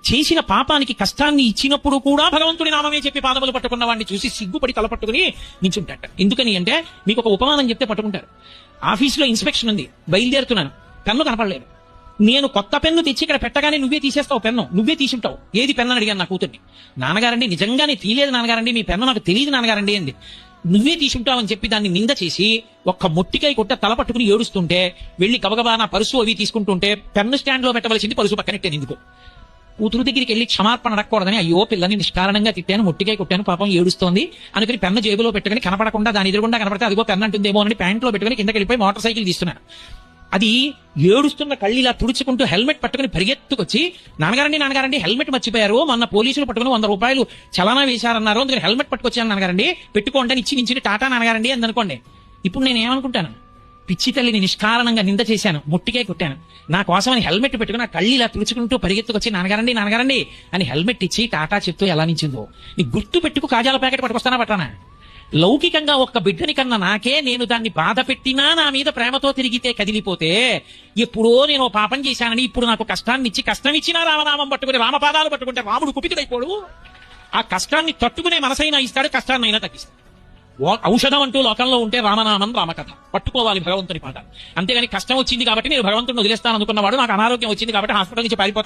చేసిన పాపానికి కష్టాన్ని ఇచ్చినప్పుడు కూడా భగవంతుడి నామమే చెప్పి పాదములు పట్టుకున్న వాడిని చూసి సిగ్గుపడి తల పట్టుకుని నించుంటాట. ఎందుకని అంటే మీకు ఒక ఉపమానం చెప్తే పట్టుకుంటారు. ఆఫీసులో ఇన్స్పెక్షన్ ఉంది, బయలుదేరుతున్నాను, పెన్ను కనపడలేదు. నేను కొత్త పెన్ను తెచ్చి ఇక్కడ పెట్టగానే నువ్వే తీసేస్తావు పెన్ను, నువ్వే తీసుంటావు. ఏది పెన్ను అని అడిగాను నా కూతుర్ని. నాన్నగారండి నిజంగానే తీయలేదు నాన్నగారండి, మీ పెన్ను నాకు తెలియదు నాన్నగారండి అంది. నువ్వే తీసుంటావు అని చెప్పి దాన్ని నింద చేసి ఒక్క మొట్టికాయ కొట్ట తల పట్టుకుని ఏడుస్తుంటే వెళ్ళి గబగబా నా పరుసు అవి తీసుకుంటుంటే పెన్ను స్టాండ్ లో పెట్టవలసింది పరుసు పక్కనెట్టాను. ఎందుకు కూతురు దగ్గరికి వెళ్ళి క్షమార్పణ అడగకూడదని, అయ్యో పిల్లని నిష్కారణంగా తిట్టాను, మొట్టికాయ కొట్టాను, పాపం ఏడుస్తోంది అనుకుని పెన్ను జేబులో పెట్టుకుని కనపడకుండా దాని ఎదురుగుండా కనపడితే అదిగో పెన్ను అంటుందేమో అని ప్యాంట్లో పెట్టుకుని కిందకి వెళ్ళిపోయి మోటార్ సైకిల్ తీస్తున్నాను. అది ఏడుస్తున్న కళ్ళు ఇలా తుడుచుకుంటూ హెల్మెట్ పట్టుకుని పరిగెత్తుకొచ్చి నాన్నగారండి హెల్మెట్ మర్చిపోయారు, మొన్న పోలీసులు పట్టుకుని 100 రూపాయలు చలానా వేశారన్నారు, అందుకని హెల్మెట్ పట్టుకొచ్చాను నాన్నగారండి, పెట్టుకోండి అని ఇచ్చి టాటా నాన్నగారండి అని అనుకోండి. ఇప్పుడు నేను ఏమనుకుంటాను, పిచ్చి తల్లిని నిష్కారణంగా నింద చేశాను, ముట్టికే కొట్టాను, నా కోసమని హెల్మెట్ పెట్టుకుని నా కళ్ళు ఇలా తుడుచుకుంటూ పరిగెత్తుకొచ్చి నాన్నగారండి అని హెల్మెట్ ఇచ్చి టాటా చెప్తూ ఎలా నించిందో నీ గుర్తు పెట్టుకు కాజాల ప్యాకెట్ పట్టుకొస్తానా పట్టానా? లౌకికంగా ఒక్క బిడ్డని కన్నా నాకే నేను దాన్ని బాధ పెట్టినా నా మీద ప్రేమతో తిరిగితే కదిలిపోతే, ఎప్పుడో నేను పాపం చేశానని ఇప్పుడు నాకు కష్టాన్ని ఇచ్చి కష్టం ఇచ్చినా రామనామం పట్టుకుని రామపాదాలు పట్టుకుంటే రాముడు కుపితుడైపోడు. ఆ కష్టాన్ని తట్టుకునే మనసైనా ఇస్తాడు, కష్టాన్నైనా తగ్గిస్తాడు. ఔషధం అంటూ లోకంలో ఉంటే రామనామం, రామకథ పట్టుకోవాలి భగవంతుని పాట. అంతేగాని కష్టం వచ్చింది కాబట్టి నేను భగవంతుడిని వదిలేస్తాను అనుకున్నవాడు, నాకు అనారోగ్యం వచ్చింది కాబట్టి హాస్పిటల్ నుంచి పారిపోతాను